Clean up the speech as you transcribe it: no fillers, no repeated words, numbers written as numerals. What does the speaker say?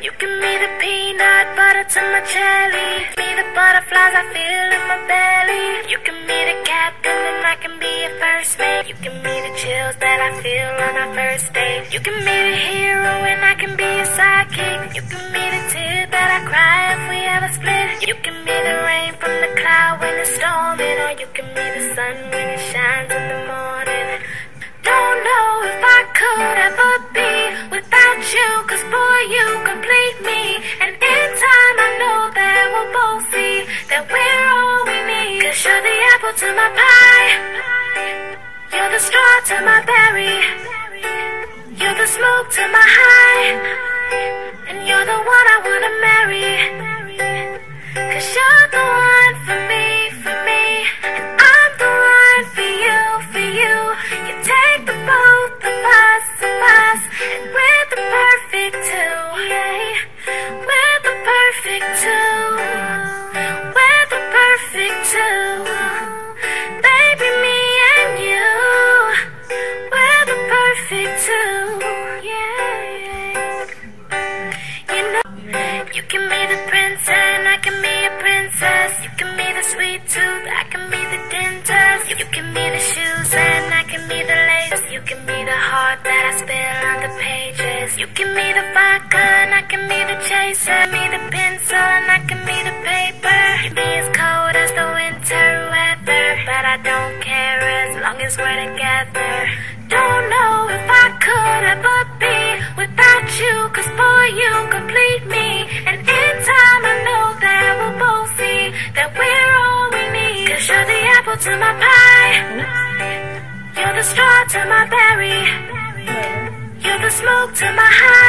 You give me the peanut butter to my jelly. Give me the butterflies I feel in my belly. You give me the captain and I can be your first mate. You give me the chills that I feel on our first date. You give me the hero and I can be your sidekick. You give me the tears that I cry if we ever split. You give me the rain from the cloud when it's storming, or you give me the sun when it shines in the morning. Don't know if I could ever be without you, 'cause boy, you complete me. And in time I know that we'll both see that we're all we need. 'Cause you're the apple to my pie, you're the straw to my berry, you're the smoke to my high, and you're the one I wanna marry. 'Cause you're the one for me, and I'm the one for you, for you. You take the both of us, and we're the perfect two, yeah. We're the perfect two, we're the perfect two. Baby, me and you, we're the perfect two, yeah. You know, you give me the prince and I can be a princess. You give me the sweet tooth, I can be the dentist. You give me the shoes and I can be the lace. You give me the heart that I spill on the pages. You give me the vodka and I can be the chaser. Me the pencil and I can be the paper. You be as cold as the winter weather, but I don't care as long as we're together. Don't know if I could ever be without you, 'cause boy, you complete me. And in time I know that we'll both see that we're all we need. 'Cause you're the apple to my pie, you're the straw to my berry, you're the smoke to my high,